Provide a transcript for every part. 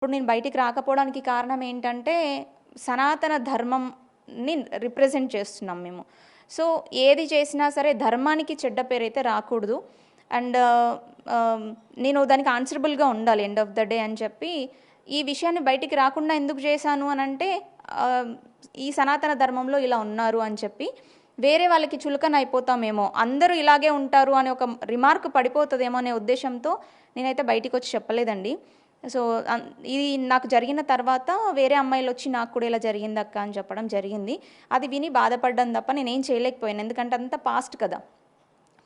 ఇప్పుడు నేను బయటికి రాకపోవడానికి కారణం ఏంటంటే సనాతన ధర్మంని రిప్రజెంట్ చేస్తున్నాం మేము. సో ఏది చేసినా సరే ధర్మానికి చెడ్డ పేరైతే రాకూడదు. అండ్ నేను దానికి ఆన్సరబుల్గా ఉండాలి ఎండ్ ఆఫ్ ద డే అని చెప్పి ఈ విషయాన్ని బయటికి రాకుండా ఎందుకు చేశాను అని అంటే ఈ సనాతన ధర్మంలో ఇలా ఉన్నారు అని చెప్పి వేరే వాళ్ళకి చులకన అయిపోతామేమో, అందరూ ఇలాగే ఉంటారు అనే ఒక రిమార్క్ పడిపోతుందేమో అనే ఉద్దేశంతో నేనైతే బయటికి వచ్చి చెప్పలేదండి. సో ఇది నాకు జరిగిన తర్వాత వేరే అమ్మాయిలు వచ్చి నాకు కూడా ఇలా జరిగింది అక్క అని చెప్పడం జరిగింది. అది విని బాధపడ్డాను తప్ప నేనేం చేయలేకపోయాను, ఎందుకంటే అంత పాస్ట్ కదా.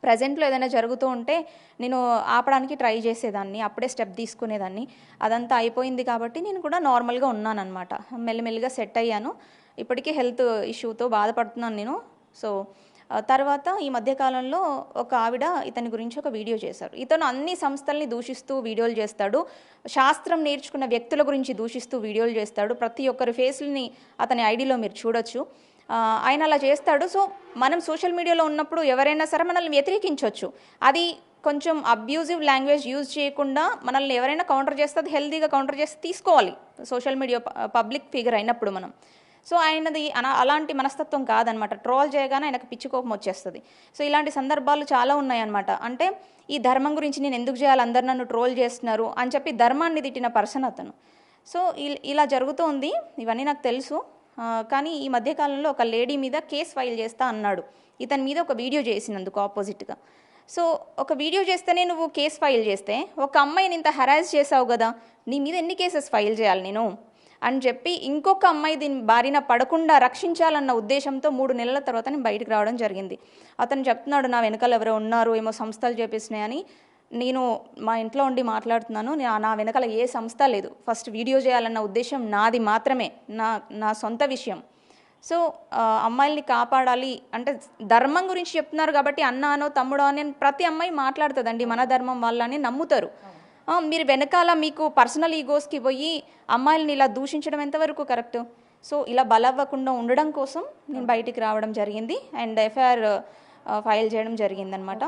ప్రజెంట్లో ఏదైనా జరుగుతూ ఉంటే నేను ఆపడానికి ట్రై చేసేదాన్ని, అప్పుడే స్టెప్ తీసుకునేదాన్ని. అదంతా అయిపోయింది కాబట్టి నేను కూడా నార్మల్గా ఉన్నాను అనమాట. మెల్లిమెల్లిగా సెట్ అయ్యాను. ఇప్పటికీ హెల్త్ ఇష్యూతో బాధపడుతున్నాను నేను. సో తర్వాత ఈ మధ్యకాలంలో ఒక ఆవిడ ఇతని గురించి ఒక వీడియో చేశారు. ఇతను అన్ని సంస్థల్ని దూషిస్తూ వీడియోలు చేస్తాడు, శాస్త్రం నేర్చుకున్న వ్యక్తుల గురించి దూషిస్తూ వీడియోలు చేస్తాడు. ప్రతి ఒక్కరి ఫేస్ని అతని ఐడిలో మీరు చూడొచ్చు. ఆయన అలా చేస్తాడు. సో మనం సోషల్ మీడియాలో ఉన్నప్పుడు ఎవరైనా సరే మనల్ని వ్యతిరేకించవచ్చు. అది కొంచెం అబ్యూజివ్ లాంగ్వేజ్ యూజ్ చేయకుండా మనల్ని ఎవరైనా కౌంటర్ చేస్తే అది హెల్తీగా కౌంటర్ చేసి తీసుకోవాలి సోషల్ మీడియా పబ్లిక్ ఫిగర్ అయినప్పుడు మనం. సో ఆయనది అలాంటి మనస్తత్వం కాదనమాట. ట్రోల్ చేయగానే ఆయనకు పిచ్చి కోపం వచ్చేస్తుంది. సో ఇలాంటి సందర్భాలు చాలా ఉన్నాయన్నమాట. అంటే ఈ ధర్మం గురించి నేను ఎందుకు చేయాలి, అందరు నన్ను ట్రోల్ చేస్తున్నారు అని చెప్పి ధర్మాన్ని తిట్టిన పర్సన్ అతను. సో ఇలా జరుగుతోంది, ఇవన్నీ నాకు తెలుసు. కానీ ఈ మధ్యకాలంలో ఒక లేడీ మీద కేసు ఫైల్ చేస్తా అన్నాడు. ఇతని మీద ఒక వీడియో చేసినందుకు ఆపోజిట్గా. సో ఒక వీడియో చేస్తేనే నువ్వు కేసు ఫైల్ చేస్తే, ఒక అమ్మాయిని ఇంత హెరాస్ చేసావు కదా, నీ మీద ఎన్ని కేసెస్ ఫైల్ చేయాలి నేను అని చెప్పి ఇంకొక అమ్మాయి దీని బారిన పడకుండా రక్షించాలన్న ఉద్దేశంతో 3 నెలల తర్వాత నేను బయటకు రావడం జరిగింది. అతను చెప్తున్నాడు నా వెనకాల ఎవరో ఉన్నారు, ఏమో సంస్థలు చేపిస్తున్నాయని. నేను మా ఇంట్లో ఉండి మాట్లాడుతున్నాను, నా వెనకాల ఏ సంస్థ లేదు. ఫస్ట్ వీడియో చేయాలన్న ఉద్దేశం నాది మాత్రమే, నా సొంత విషయం. సో అమ్మాయిల్ని కాపాడాలి అంటే ధర్మం గురించి చెప్తున్నారు కాబట్టి అన్నానో తమ్ముడో అని ప్రతి అమ్మాయి మాట్లాడుతుందండి, మన ధర్మం వాళ్ళని నమ్ముతారు. మీరు వెనకాల మీకు పర్సనల్ ఈగోస్కి పోయి అమ్మాయిలని ఇలా దూషించడం ఎంతవరకు కరెక్ట్? సో ఇలా బలవ్వకుండా ఉండడం కోసం నేను బయటికి రావడం జరిగింది అండ్ ఎఫ్ఐఆర్ ఫైల్ చేయడం జరిగిందనమాట.